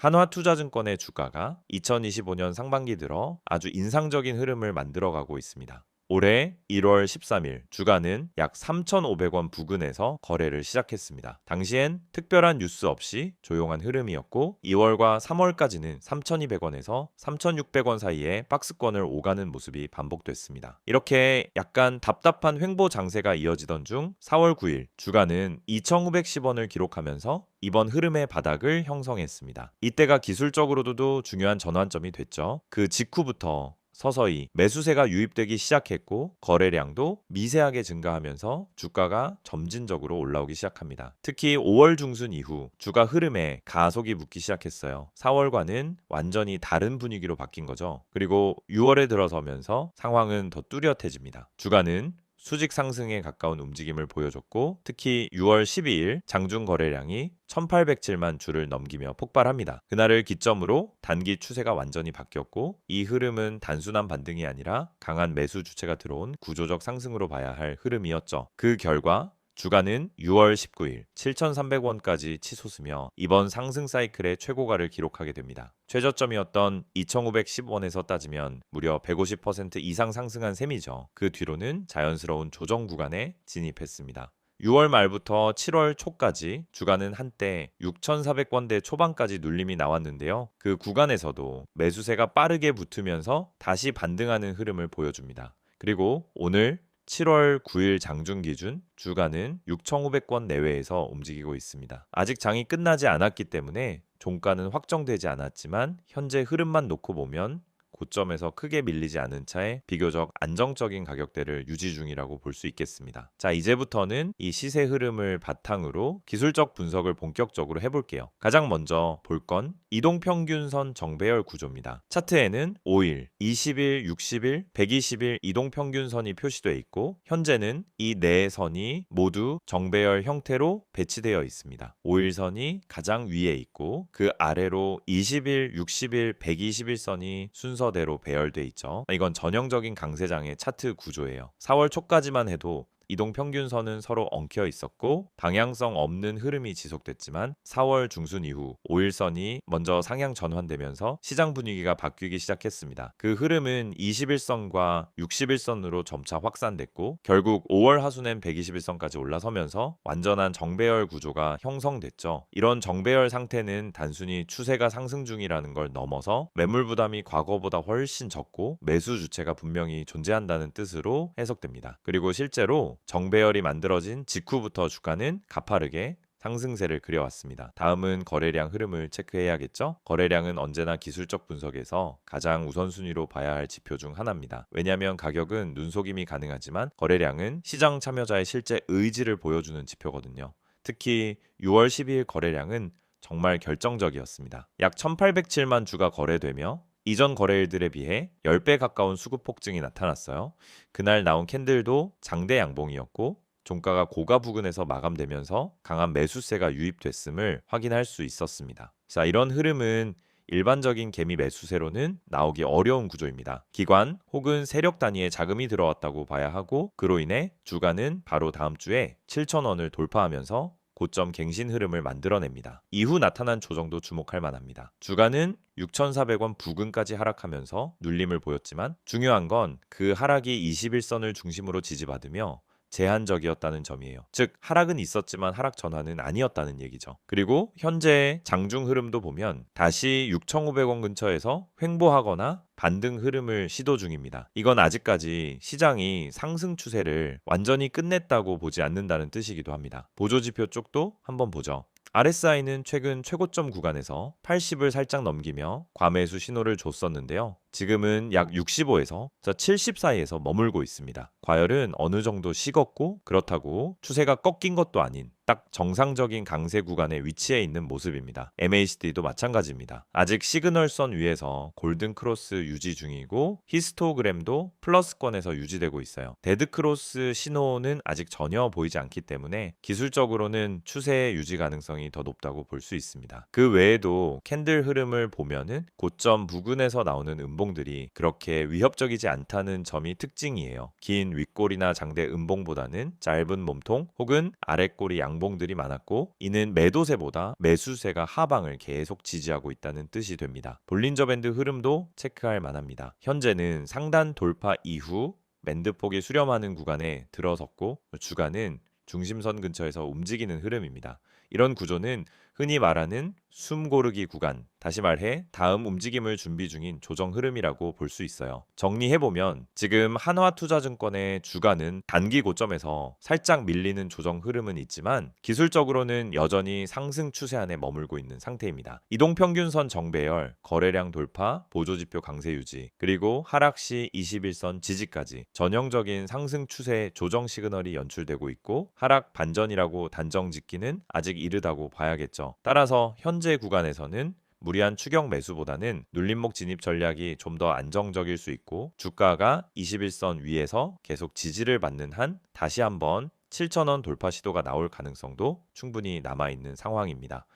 한화투자증권의 주가가 2025년 상반기 들어 아주 인상적인 흐름을 만들어가고 있습니다. 올해 1월 13일 주가는 약 3,500원 부근에서 거래를 시작했습니다. 당시엔 특별한 뉴스 없이 조용한 흐름이었고 2월과 3월까지는 3,200원에서 3,600원 사이에 박스권을 오가는 모습이 반복됐습니다. 이렇게 약간 답답한 횡보 장세가 이어지던 중 4월 9일 주가는 2,910원을 기록하면서 이번 흐름의 바닥을 형성했습니다. 이때가 기술적으로도 중요한 전환점이 됐죠. 그 직후부터 서서히 매수세가 유입되기 시작했고 거래량도 미세하게 증가하면서 주가가 점진적으로 올라오기 시작합니다. 특히 5월 중순 이후 주가 흐름에 가속이 붙기 시작했어요. 4월과는 완전히 다른 분위기로 바뀐 거죠. 그리고 6월에 들어서면서 상황은 더 뚜렷해집니다. 주가는 수직 상승에 가까운 움직임을 보여줬고 특히 6월 12일 장중 거래량이 1807만 주를 넘기며 폭발합니다. 그날을 기점으로 단기 추세가 완전히 바뀌었고 이 흐름은 단순한 반등이 아니라 강한 매수 주체가 들어온 구조적 상승으로 봐야 할 흐름이었죠. 그 결과 주가는 6월 19일 7,300원까지 치솟으며 이번 상승 사이클의 최고가를 기록하게 됩니다. 최저점이었던 2,510원에서 따지면 무려 150% 이상 상승한 셈이죠. 그 뒤로는 자연스러운 조정 구간에 진입했습니다. 6월 말부터 7월 초까지 주가는 한때 6,400원대 초반까지 눌림이 나왔는데요. 그 구간에서도 매수세가 빠르게 붙으면서 다시 반등하는 흐름을 보여줍니다. 그리고 오늘 7월 9일 장중 기준 주가는 6,500원 내외에서 움직이고 있습니다. 아직 장이 끝나지 않았기 때문에 종가는 확정되지 않았지만 현재 흐름만 놓고 보면 고점에서 크게 밀리지 않은 차에 비교적 안정적인 가격대를 유지 중이라고 볼 수 있겠습니다. 자, 이제부터는 이 시세 흐름을 바탕으로 기술적 분석을 본격적으로 해볼게요. 가장 먼저 볼 건 이동평균선 정배열 구조입니다. 차트에는 5일, 20일, 60일, 120일 이동평균선이 표시되어 있고 현재는 이 네 선이 모두 정배열 형태로 배치되어 있습니다. 5일선이 가장 위에 있고 그 아래로 20일, 60일, 120일 선이 순서대로 배열돼 있죠. 이건 전형적인 강세장의 차트 구조예요. 4월 초까지만 해도 이동평균선은 서로 엉켜 있었고 방향성 없는 흐름이 지속됐지만 4월 중순 이후 5일선이 먼저 상향 전환되면서 시장 분위기가 바뀌기 시작했습니다. 그 흐름은 21선과 61선으로 점차 확산됐고 결국 5월 하순엔 121선까지 올라서면서 완전한 정배열 구조가 형성됐죠. 이런 정배열 상태는 단순히 추세가 상승 중이라는 걸 넘어서 매물 부담이 과거보다 훨씬 적고 매수 주체가 분명히 존재한다는 뜻으로 해석됩니다. 그리고 실제로 정배열이 만들어진 직후부터 주가는 가파르게 상승세를 그려왔습니다. 다음은 거래량 흐름을 체크해야겠죠? 거래량은 언제나 기술적 분석에서 가장 우선순위로 봐야 할 지표 중 하나입니다. 왜냐하면 가격은 눈속임이 가능하지만 거래량은 시장 참여자의 실제 의지를 보여주는 지표거든요. 특히 6월 12일 거래량은 정말 결정적이었습니다. 약 1,807만 주가 거래되며 이전 거래일들에 비해 10배 가까운 수급 폭증이 나타났어요. 그날 나온 캔들도 장대 양봉이었고 종가가 고가 부근에서 마감되면서 강한 매수세가 유입됐음을 확인할 수 있었습니다. 자, 이런 흐름은 일반적인 개미 매수세로는 나오기 어려운 구조입니다. 기관 혹은 세력 단위의 자금이 들어왔다고 봐야 하고 그로 인해 주가는 바로 다음 주에 7,000원을 돌파하면서 고점 갱신 흐름을 만들어냅니다. 이후 나타난 조정도 주목할 만합니다. 주가는 6,400원 부근까지 하락하면서 눌림을 보였지만 중요한 건 그 하락이 21선을 중심으로 지지받으며 제한적이었다는 점이에요. 즉 하락은 있었지만 하락 전환은 아니었다는 얘기죠. 그리고 현재 장중 흐름도 보면 다시 6,500원 근처에서 횡보하거나 반등 흐름을 시도 중입니다. 이건 아직까지 시장이 상승 추세를 완전히 끝냈다고 보지 않는다는 뜻이기도 합니다. 보조지표 쪽도 한번 보죠. RSI는 최근 최고점 구간에서 80을 살짝 넘기며 과매수 신호를 줬었는데요. 지금은 약 65에서 70 사이에서 머물고 있습니다. 과열은 어느 정도 식었고 그렇다고 추세가 꺾인 것도 아닌 딱 정상적인 강세 구간에 위치해 있는 모습입니다. MACD도 마찬가지입니다. 아직 시그널선 위에서 골든 크로스 유지 중이고 히스토그램도 플러스권에서 유지되고 있어요. 데드 크로스 신호는 아직 전혀 보이지 않기 때문에 기술적으로는 추세의 유지 가능성이 더 높다고 볼 수 있습니다. 그 외에도 캔들 흐름을 보면은 고점 부근에서 나오는 음봉들이 그렇게 위협적이지 않다는 점이 특징이에요. 긴 윗골이나 장대 음봉보다는 짧은 몸통 혹은 아랫골이 양봉들이 많았고, 이는 매도세보다 매수세가 하방을 계속 지지하고 있다는 뜻이 됩니다. 볼린저 밴드 흐름도 체크할 만합니다. 현재는 상단 돌파 이후 밴드폭이 수렴하는 구간에 들어섰고, 주가는 중심선 근처에서 움직이는 흐름입니다. 이런 구조는 흔히 말하는 숨 고르기 구간, 다시 말해 다음 움직임을 준비 중인 조정 흐름이라고 볼 수 있어요. 정리해보면 지금 한화투자증권의 주가는 단기 고점에서 살짝 밀리는 조정 흐름은 있지만 기술적으로는 여전히 상승 추세 안에 머물고 있는 상태입니다. 이동평균선 정배열, 거래량 돌파, 보조지표 강세 유지, 그리고 하락시 21선 지지까지 전형적인 상승 추세 조정 시그널이 연출되고 있고, 하락 반전이라고 단정 짓기는 아직 이르다고 봐야겠죠. 따라서 현재 구간에서는 무리한 추격 매수보다는 눌림목 진입 전략이 좀 더 안정적일 수 있고, 주가가 21선 위에서 계속 지지를 받는 한 다시 한번 7,000원 돌파 시도가 나올 가능성도 충분히 남아있는 상황입니다.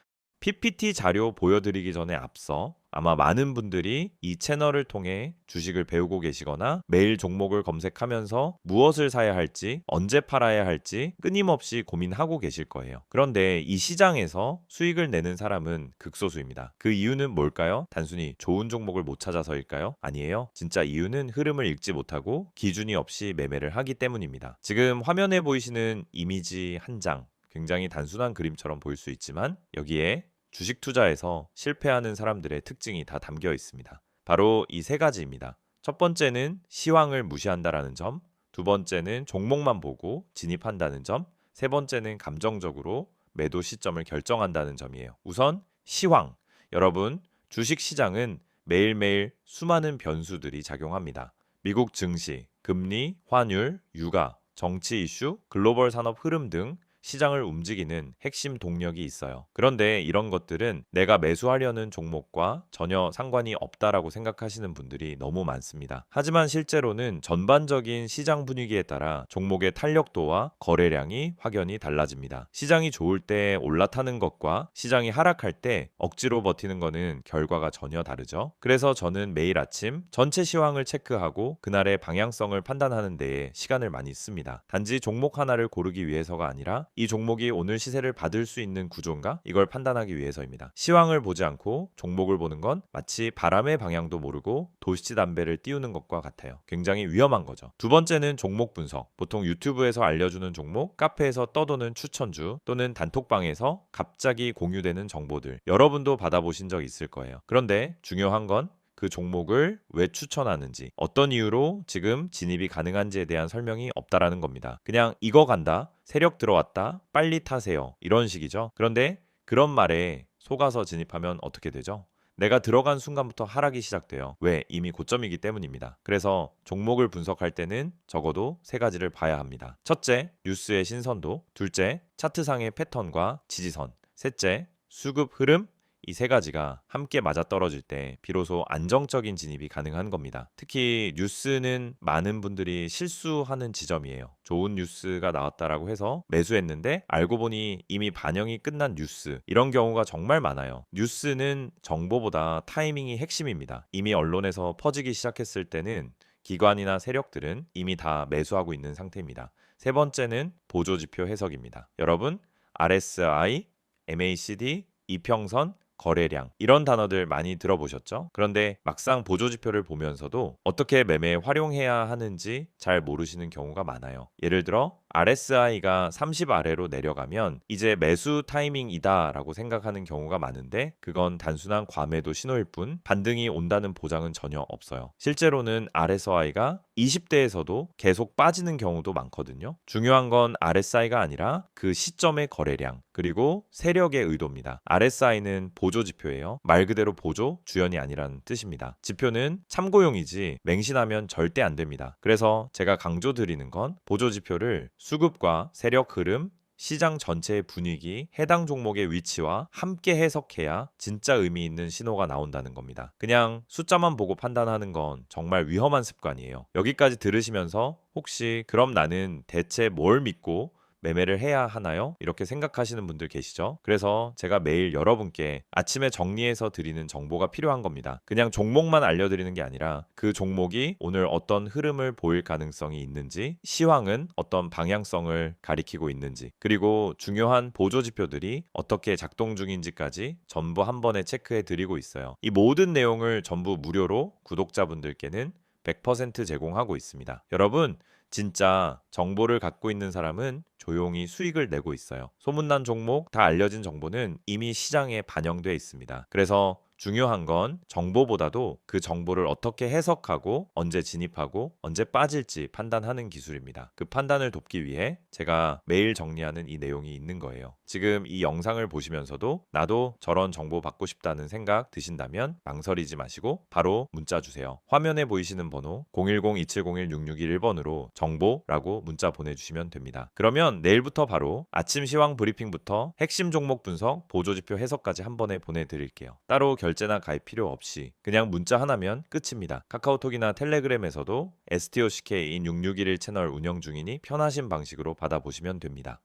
PPT 자료 보여드리기 전에 앞서 아마 많은 분들이 이 채널을 통해 주식을 배우고 계시거나 매일 종목을 검색하면서 무엇을 사야 할지, 언제 팔아야 할지 끊임없이 고민하고 계실 거예요. 그런데 이 시장에서 수익을 내는 사람은 극소수입니다. 그 이유는 뭘까요? 단순히 좋은 종목을 못 찾아서일까요? 아니에요. 진짜 이유는 흐름을 읽지 못하고 기준이 없이 매매를 하기 때문입니다. 지금 화면에 보이시는 이미지 한 장, 굉장히 단순한 그림처럼 보일 수 있지만 여기에 주식 투자에서 실패하는 사람들의 특징이 다 담겨 있습니다. 바로 이 세 가지입니다. 첫 번째는 시황을 무시한다라는 점, 두 번째는 종목만 보고 진입한다는 점, 세 번째는 감정적으로 매도 시점을 결정한다는 점이에요. 우선 시황. 여러분, 주식 시장은 매일매일 수많은 변수들이 작용합니다. 미국 증시, 금리, 환율, 유가, 정치 이슈, 글로벌 산업 흐름 등 시장을 움직이는 핵심 동력이 있어요. 그런데 이런 것들은 내가 매수하려는 종목과 전혀 상관이 없다라고 생각하시는 분들이 너무 많습니다. 하지만 실제로는 전반적인 시장 분위기에 따라 종목의 탄력도와 거래량이 확연히 달라집니다. 시장이 좋을 때 올라타는 것과 시장이 하락할 때 억지로 버티는 것은 결과가 전혀 다르죠. 그래서 저는 매일 아침 전체 시황을 체크하고 그날의 방향성을 판단하는 데에 시간을 많이 씁니다. 단지 종목 하나를 고르기 위해서가 아니라 이 종목이 오늘 시세를 받을 수 있는 구조인가? 이걸 판단하기 위해서입니다. 시황을 보지 않고 종목을 보는 건 마치 바람의 방향도 모르고 도시담배를 띄우는 것과 같아요. 굉장히 위험한 거죠. 두 번째는 종목 분석. 보통 유튜브에서 알려주는 종목, 카페에서 떠도는 추천주, 또는 단톡방에서 갑자기 공유되는 정보들. 여러분도 받아보신 적 있을 거예요. 그런데 중요한 건 그 종목을 왜 추천하는지, 어떤 이유로 지금 진입이 가능한지에 대한 설명이 없다라는 겁니다. 그냥 이거 간다, 세력 들어왔다, 빨리 타세요, 이런 식이죠. 그런데 그런 말에 속아서 진입하면 어떻게 되죠? 내가 들어간 순간부터 하락이 시작돼요. 왜? 이미 고점이기 때문입니다. 그래서 종목을 분석할 때는 적어도 세 가지를 봐야 합니다. 첫째, 뉴스의 신선도. 둘째, 차트상의 패턴과 지지선. 셋째, 수급 흐름. 이 세 가지가 함께 맞아떨어질 때 비로소 안정적인 진입이 가능한 겁니다. 특히 뉴스는 많은 분들이 실수하는 지점이에요. 좋은 뉴스가 나왔다라고 해서 매수했는데 알고 보니 이미 반영이 끝난 뉴스, 이런 경우가 정말 많아요. 뉴스는 정보보다 타이밍이 핵심입니다. 이미 언론에서 퍼지기 시작했을 때는 기관이나 세력들은 이미 다 매수하고 있는 상태입니다. 세 번째는 보조지표 해석입니다. 여러분, RSI, MACD, 이평선, 거래량, 이런 단어들 많이 들어보셨죠? 그런데 막상 보조지표를 보면서도 어떻게 매매에 활용해야 하는지 잘 모르시는 경우가 많아요. 예를 들어 RSI가 30 아래로 내려가면 이제 매수 타이밍이다 라고 생각하는 경우가 많은데, 그건 단순한 과매도 신호일 뿐 반등이 온다는 보장은 전혀 없어요. 실제로는 RSI가 20대에서도 계속 빠지는 경우도 많거든요. 중요한 건 RSI가 아니라 그 시점의 거래량, 그리고 세력의 의도입니다. RSI는 보조지표예요. 말 그대로 보조, 주연이 아니라는 뜻입니다. 지표는 참고용이지 맹신하면 절대 안 됩니다. 그래서 제가 강조드리는 건 보조지표를 수급과 세력 흐름, 시장 전체의 분위기, 해당 종목의 위치와 함께 해석해야 진짜 의미 있는 신호가 나온다는 겁니다. 그냥 숫자만 보고 판단하는 건 정말 위험한 습관이에요. 여기까지 들으시면서 혹시 그럼 나는 대체 뭘 믿고 매매를 해야 하나요? 이렇게 생각하시는 분들 계시죠? 그래서 제가 매일 여러분께 아침에 정리해서 드리는 정보가 필요한 겁니다. 그냥 종목만 알려드리는 게 아니라 그 종목이 오늘 어떤 흐름을 보일 가능성이 있는지, 시황은 어떤 방향성을 가리키고 있는지, 그리고 중요한 보조 지표들이 어떻게 작동 중인지까지 전부 한 번에 체크해 드리고 있어요. 이 모든 내용을 전부 무료로 구독자분들께는 100% 제공하고 있습니다. 여러분, 진짜 정보를 갖고 있는 사람은 조용히 수익을 내고 있어요. 소문난 종목, 다 알려진 정보는 이미 시장에 반영돼 있습니다. 그래서 중요한 건 정보보다도 그 정보를 어떻게 해석하고 언제 진입하고 언제 빠질지 판단하는 기술입니다. 그 판단을 돕기 위해 제가 매일 정리하는 이 내용이 있는 거예요. 지금 이 영상을 보시면서도 나도 저런 정보 받고 싶다는 생각 드신다면 망설이지 마시고 바로 문자 주세요. 화면에 보이시는 번호 010-2701-6611번으로 정보라고 문자 보내주시면 됩니다. 그러면 내일부터 바로 아침 시황 브리핑부터 핵심 종목 분석, 보조지표 해석까지 한 번에 보내드릴게요. 따로 결제나 가입 필요 없이 그냥 문자 하나면 끝입니다. 카카오톡이나 텔레그램에서도 STOCK인 6611 채널 운영 중이니 편하신 방식으로 받아보시면 됩니다.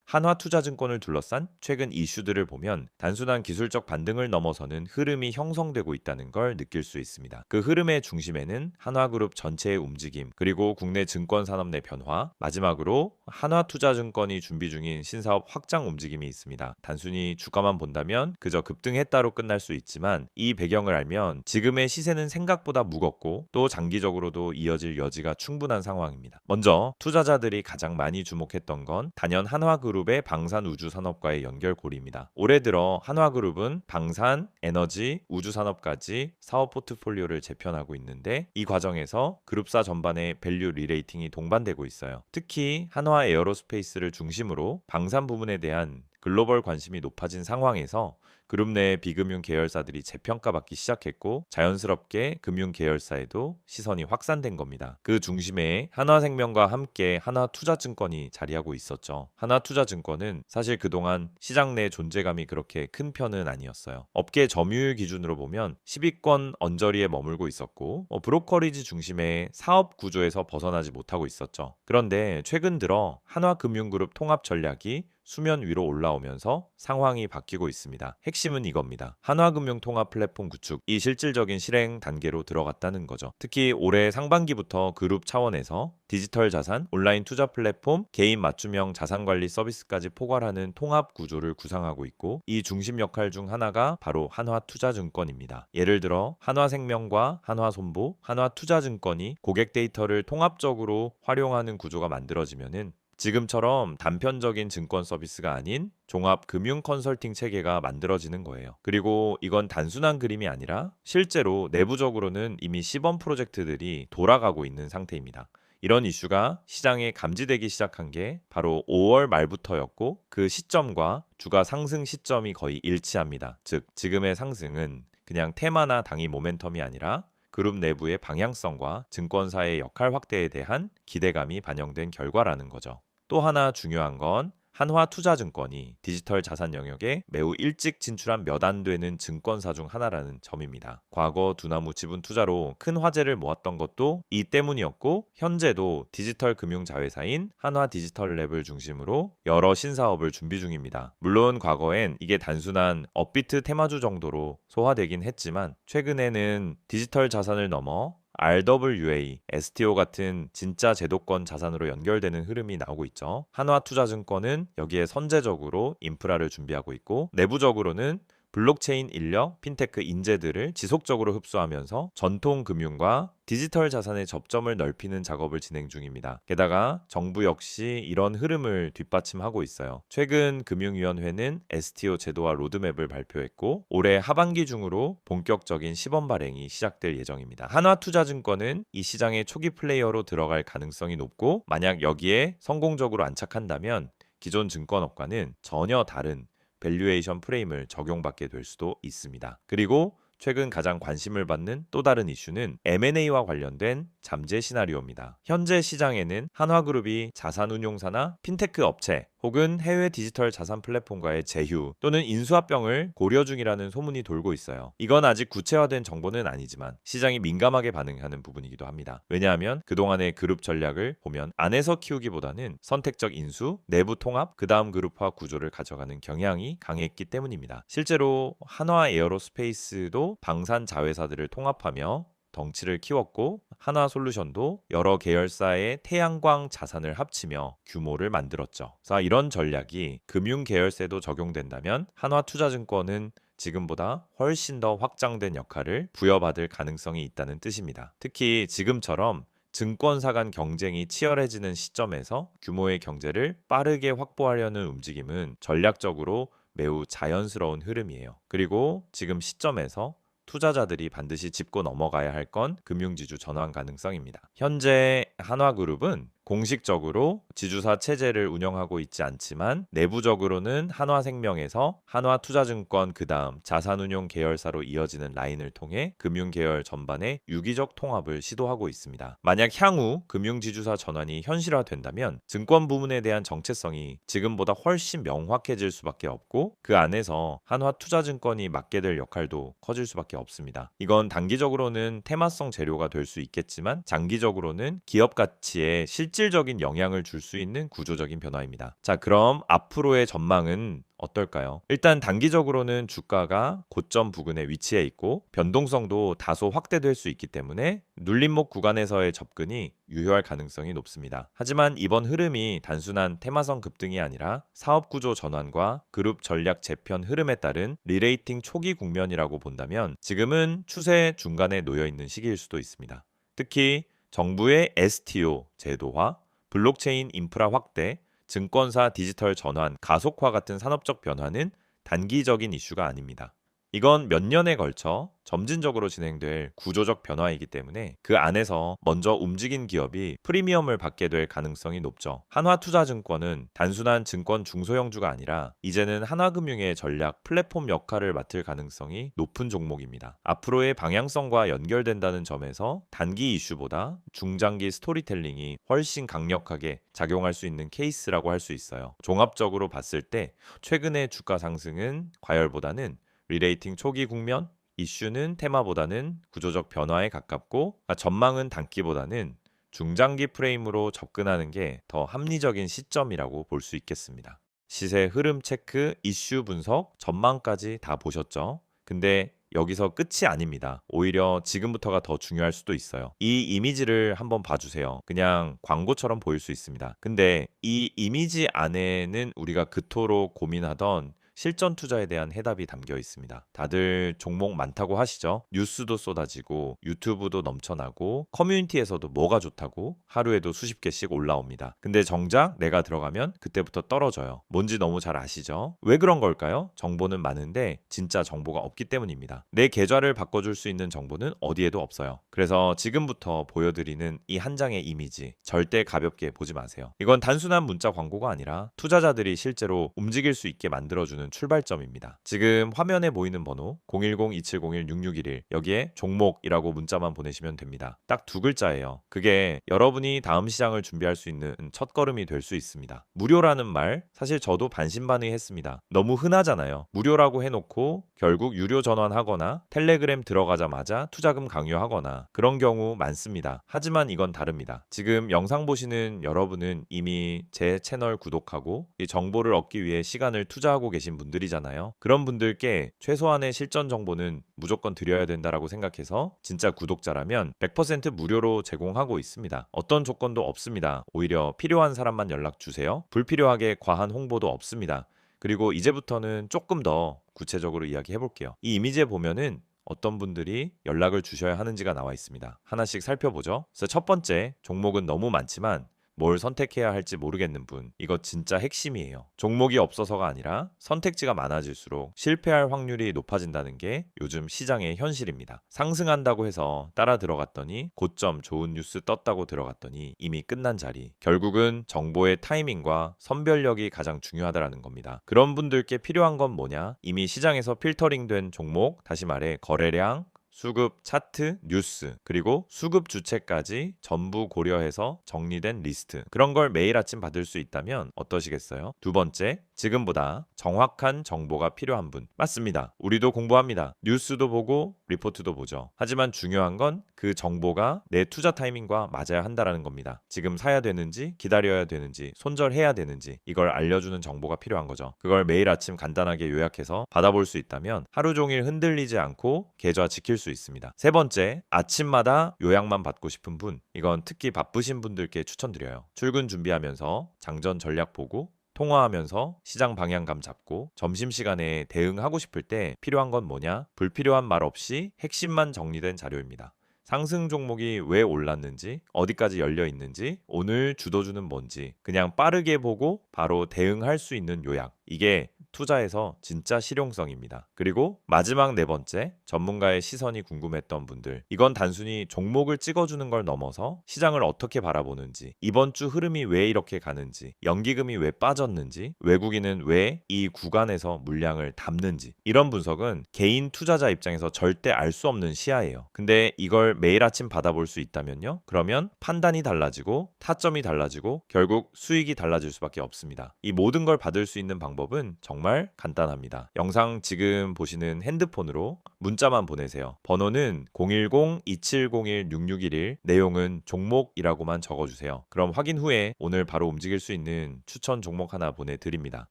한화투자증권을 둘러싼 최근 이슈들을 보면 단순한 기술적 반등을 넘어서는 흐름이 형성되고 있다는 걸 느낄 수 있습니다. 그 흐름의 중심에는 한화그룹 전체의 움직임, 그리고 국내 증권산업 내 변화, 마지막으로 한화투자증권이 준비 중인 신사업 확장 움직임이 있습니다. 단순히 주가만 본다면 그저 급등했다로 끝날 수 있지만 이 배경을 알면 지금의 시세는 생각보다 무겁고 또 장기적으로도 이어질 여지가 충분한 상황입니다. 먼저 투자자들이 가장 많이 주목했던 건 단연 한화그룹의 방산 우주 산업과의 연결고리입니다. 올해 들어 한화그룹은 방산, 에너지, 우주 산업까지 사업 포트폴리오를 재편하고 있는데 이 과정에서 그룹사 전반의 밸류 리레이팅이 동반되고 있어요. 특히 한화 에어로스페이스를 중심으로 방산 부문에 대한 글로벌 관심이 높아진 상황에서 그룹 내 비금융 계열사들이 재평가받기 시작했고 자연스럽게 금융 계열사에도 시선이 확산된 겁니다. 그 중심에 한화생명과 함께 한화투자증권이 자리하고 있었죠. 한화투자증권은 사실 그동안 시장 내 존재감이 그렇게 큰 편은 아니었어요. 업계 점유율 기준으로 보면 10위권 언저리에 머물고 있었고 브로커리지 중심의 사업 구조에서 벗어나지 못하고 있었죠. 그런데 최근 들어 한화금융그룹 통합 전략이 수면 위로 올라오면서 상황이 바뀌고 있습니다. 핵심은 이겁니다. 한화금융통합 플랫폼 구축, 이 실질적인 실행 단계로 들어갔다는 거죠. 특히 올해 상반기부터 그룹 차원에서 디지털 자산, 온라인 투자 플랫폼, 개인 맞춤형 자산관리 서비스까지 포괄하는 통합 구조를 구상하고 있고 이 중심 역할 중 하나가 바로 한화투자증권입니다. 예를 들어 한화생명과 한화손보, 한화투자증권이 고객 데이터를 통합적으로 활용하는 구조가 만들어지면은 지금처럼 단편적인 증권 서비스가 아닌 종합 금융 컨설팅 체계가 만들어지는 거예요. 그리고 이건 단순한 그림이 아니라 실제로 내부적으로는 이미 시범 프로젝트들이 돌아가고 있는 상태입니다. 이런 이슈가 시장에 감지되기 시작한 게 바로 5월 말부터였고 그 시점과 주가 상승 시점이 거의 일치합니다. 즉 지금의 상승은 그냥 테마나 당위 모멘텀이 아니라 그룹 내부의 방향성과 증권사의 역할 확대에 대한 기대감이 반영된 결과라는 거죠. 또 하나 중요한 건 한화투자증권이 디지털 자산 영역에 매우 일찍 진출한 몇 안 되는 증권사 중 하나라는 점입니다. 과거 두나무 지분 투자로 큰 화제를 모았던 것도 이 때문이었고 현재도 디지털 금융 자회사인 한화디지털랩을 중심으로 여러 신사업을 준비 중입니다. 물론 과거엔 이게 단순한 업비트 테마주 정도로 소화되긴 했지만 최근에는 디지털 자산을 넘어 RWA, STO 같은 진짜 제도권 자산으로 연결되는 흐름이 나오고 있죠. 한화투자증권은 여기에 선제적으로 인프라를 준비하고 있고 내부적으로는 블록체인 인력, 핀테크 인재들을 지속적으로 흡수하면서 전통 금융과 디지털 자산의 접점을 넓히는 작업을 진행 중입니다. 게다가 정부 역시 이런 흐름을 뒷받침하고 있어요. 최근 금융위원회는 STO 제도와 로드맵을 발표했고 올해 하반기 중으로 본격적인 시범 발행이 시작될 예정입니다. 한화투자증권은 이 시장의 초기 플레이어로 들어갈 가능성이 높고 만약 여기에 성공적으로 안착한다면 기존 증권업과는 전혀 다른 밸류에이션 프레임을 적용받게 될 수도 있습니다. 그리고 최근 가장 관심을 받는 또 다른 이슈는 M&A와 관련된 잠재 시나리오입니다. 현재 시장에는 한화그룹이 자산운용사나 핀테크 업체 혹은 해외 디지털 자산 플랫폼과의 제휴 또는 인수합병을 고려 중이라는 소문이 돌고 있어요. 이건 아직 구체화된 정보는 아니지만 시장이 민감하게 반응하는 부분이기도 합니다. 왜냐하면 그동안의 그룹 전략을 보면 안에서 키우기보다는 선택적 인수, 내부 통합, 그 다음 그룹화 구조를 가져가는 경향이 강했기 때문입니다. 실제로 한화 에어로스페이스도 방산 자회사들을 통합하며 덩치를 키웠고 한화솔루션도 여러 계열사의 태양광 자산을 합치며 규모를 만들었죠. 자, 이런 전략이 금융 계열사에도 적용된다면 한화투자증권은 지금보다 훨씬 더 확장된 역할을 부여받을 가능성이 있다는 뜻입니다. 특히 지금처럼 증권사 간 경쟁이 치열해지는 시점에서 규모의 경제를 빠르게 확보하려는 움직임은 전략적으로 매우 자연스러운 흐름이에요. 그리고 지금 시점에서 투자자들이 반드시 짚고 넘어가야 할 건 금융지주 전환 가능성입니다. 현재 한화그룹은 공식적으로 지주사 체제를 운영하고 있지 않지만 내부적으로는 한화생명에서 한화투자증권 그다음 자산운용 계열사로 이어지는 라인을 통해 금융계열 전반의 유기적 통합을 시도하고 있습니다. 만약 향후 금융지주사 전환이 현실화된다면 증권 부문에 대한 정체성이 지금보다 훨씬 명확해질 수밖에 없고 그 안에서 한화투자증권이 맡게 될 역할도 커질 수밖에 없습니다. 이건 단기적으로는 테마성 재료가 될 수 있겠지만 장기적으로는 기업 가치에 실질적인 영향을 줄 수 있는 구조적인 변화입니다. 자, 그럼 앞으로의 전망은 어떨까요? 일단 단기적으로는 주가가 고점 부근에 위치해 있고 변동성도 다소 확대될 수 있기 때문에 눌림목 구간에서의 접근이 유효할 가능성이 높습니다. 하지만 이번 흐름이 단순한 테마성 급등이 아니라 사업 구조 전환과 그룹 전략 재편 흐름에 따른 리레이팅 초기 국면이라고 본다면 지금은 추세 중간에 놓여 있는 시기일 수도 있습니다. 특히 정부의 STO 제도화, 블록체인 인프라 확대, 증권사 디지털 전환, 가속화 같은 산업적 변화는 단기적인 이슈가 아닙니다. 이건 몇 년에 걸쳐 점진적으로 진행될 구조적 변화이기 때문에 그 안에서 먼저 움직인 기업이 프리미엄을 받게 될 가능성이 높죠. 한화투자증권은 단순한 증권 중소형주가 아니라 이제는 하나금융의 전략 플랫폼 역할을 맡을 가능성이 높은 종목입니다. 앞으로의 방향성과 연결된다는 점에서 단기 이슈보다 중장기 스토리텔링이 훨씬 강력하게 작용할 수 있는 케이스라고 할 수 있어요. 종합적으로 봤을 때 최근의 주가 상승은 과열보다는 리레이팅 초기 국면, 이슈는 테마보다는 구조적 변화에 가깝고 전망은 단기보다는 중장기 프레임으로 접근하는 게 더 합리적인 시점이라고 볼 수 있겠습니다. 시세 흐름 체크, 이슈 분석, 전망까지 다 보셨죠? 근데 여기서 끝이 아닙니다. 오히려 지금부터가 더 중요할 수도 있어요. 이 이미지를 한번 봐주세요. 그냥 광고처럼 보일 수 있습니다. 근데 이 이미지 안에는 우리가 그토록 고민하던 실전 투자에 대한 해답이 담겨 있습니다. 다들 종목 많다고 하시죠? 뉴스도 쏟아지고 유튜브도 넘쳐나고 커뮤니티에서도 뭐가 좋다고 하루에도 수십 개씩 올라옵니다. 근데 정작 내가 들어가면 그때부터 떨어져요. 뭔지 너무 잘 아시죠? 왜 그런 걸까요? 정보는 많은데 진짜 정보가 없기 때문입니다. 내 계좌를 바꿔줄 수 있는 정보는 어디에도 없어요. 그래서 지금부터 보여드리는 이 한 장의 이미지 절대 가볍게 보지 마세요. 이건 단순한 문자 광고가 아니라 투자자들이 실제로 움직일 수 있게 만들어주는 출발점입니다. 지금 화면에 보이는 번호 010-2701-6611 여기에 종목이라고 문자만 보내시면 됩니다. 딱 두 글자예요. 그게 여러분이 다음 시장을 준비할 수 있는 첫걸음이 될 수 있습니다. 무료라는 말 사실 저도 반신반의했습니다. 너무 흔하잖아요. 무료라고 해놓고 결국 유료 전환하거나 텔레그램 들어가자마자 투자금 강요하거나 그런 경우 많습니다. 하지만 이건 다릅니다. 지금 영상 보시는 여러분은 이미 제 채널 구독하고 이 정보를 얻기 위해 시간을 투자하고 계신 분들이잖아요. 그런 분들께 최소한의 실전 정보는 무조건 드려야 된다라고 생각해서 진짜 구독자라면 100% 무료로 제공하고 있습니다. 어떤 조건도 없습니다. 오히려 필요한 사람만 연락 주세요. 불필요하게 과한 홍보도 없습니다. 그리고 이제부터는 조금 더 구체적으로 이야기해 볼게요. 이 이미지에 보면은 어떤 분들이 연락을 주셔야 하는지가 나와 있습니다. 하나씩 살펴보죠. 그래서 첫 번째, 종목은 너무 많지만 뭘 선택해야 할지 모르겠는 분, 이거 진짜 핵심이에요. 종목이 없어서가 아니라 선택지가 많아질수록 실패할 확률이 높아진다는 게 요즘 시장의 현실입니다. 상승한다고 해서 따라 들어갔더니 고점 좋은 뉴스 떴다고 들어갔더니 이미 끝난 자리. 결국은 정보의 타이밍과 선별력이 가장 중요하다는 겁니다. 그런 분들께 필요한 건 뭐냐? 이미 시장에서 필터링된 종목, 다시 말해 거래량, 수급 차트, 뉴스, 그리고 수급 주체까지 전부 고려해서 정리된 리스트. 그런 걸 매일 아침 받을 수 있다면 어떠시겠어요? 두 번째, 지금보다 정확한 정보가 필요한 분. 맞습니다. 우리도 공부합니다. 뉴스도 보고 리포트도 보죠. 하지만 중요한 건 그 정보가 내 투자 타이밍과 맞아야 한다라는 겁니다. 지금 사야 되는지, 기다려야 되는지, 손절해야 되는지 이걸 알려주는 정보가 필요한 거죠. 그걸 매일 아침 간단하게 요약해서 받아볼 수 있다면 하루 종일 흔들리지 않고 계좌 지킬 수 있습니다. 세 번째, 아침마다 요약만 받고 싶은 분. 이건 특히 바쁘신 분들께 추천드려요. 출근 준비하면서 장전 전략 보고 통화하면서 시장 방향감 잡고 점심시간에 대응하고 싶을 때 필요한 건 뭐냐? 불필요한 말 없이 핵심만 정리된 자료입니다. 상승 종목이 왜 올랐는지, 어디까지 열려 있는지, 오늘 주도주는 뭔지 그냥 빠르게 보고 바로 대응할 수 있는 요약. 이게 투자에서 진짜 실용성입니다. 그리고 마지막 네 번째, 전문가의 시선이 궁금했던 분들. 이건 단순히 종목을 찍어주는 걸 넘어서 시장을 어떻게 바라보는지, 이번 주 흐름이 왜 이렇게 가는지, 연기금이 왜 빠졌는지, 외국인은 왜 이 구간에서 물량을 담는지, 이런 분석은 개인 투자자 입장에서 절대 알 수 없는 시야예요. 근데 이걸 매일 아침 받아볼 수 있다면요? 그러면 판단이 달라지고 타점이 달라지고 결국 수익이 달라질 수밖에 없습니다. 이 모든 걸 받을 수 있는 방법은 정말 간단합니다. 영상 지금 보시는 핸드폰으로 문자만 보내세요. 번호는 010-2701-6611, 내용은 종목이라고만 적어주세요. 그럼 확인 후에 오늘 바로 움직일 수 있는 추천 종목 하나 보내드립니다.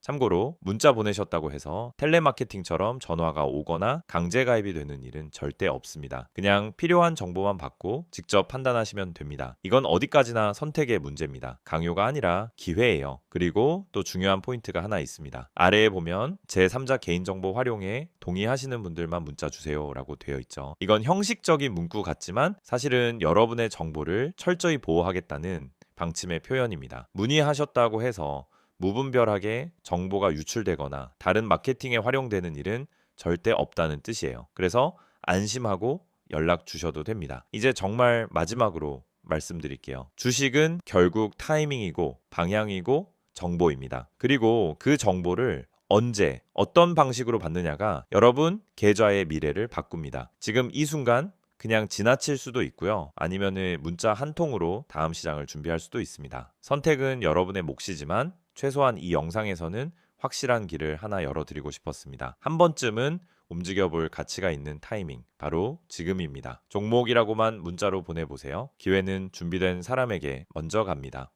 참고로 문자 보내셨다고 해서 텔레마케팅처럼 전화가 오거나 강제 가입이 되는 일은 절대 없습니다. 그냥 필요한 정보만 받고 직접 판단하시면 됩니다. 이건 어디까지나 선택의 문제입니다. 강요가 아니라 기회예요. 그리고 또 중요한 포인트가 하나 있습니다. 아래에 보면 제3자 개인정보 활용에 동의하시는 분들만 문자 주세요 라고 되어 있죠. 이건 형식적인 문구 같지만 사실은 여러분의 정보를 철저히 보호하겠다는 방침의 표현입니다. 문의하셨다고 해서 무분별하게 정보가 유출되거나 다른 마케팅에 활용되는 일은 절대 없다는 뜻이에요. 그래서 안심하고 연락 주셔도 됩니다. 이제 정말 마지막으로 말씀드릴게요. 주식은 결국 타이밍이고 방향이고 정보입니다. 그리고 그 정보를 언제, 어떤 방식으로 받느냐가 여러분 계좌의 미래를 바꿉니다. 지금 이 순간 그냥 지나칠 수도 있고요. 아니면은 문자 한 통으로 다음 시장을 준비할 수도 있습니다. 선택은 여러분의 몫이지만 최소한 이 영상에서는 확실한 길을 하나 열어드리고 싶었습니다. 한 번쯤은 움직여볼 가치가 있는 타이밍, 바로 지금입니다. 종목이라고만 문자로 보내보세요. 기회는 준비된 사람에게 먼저 갑니다.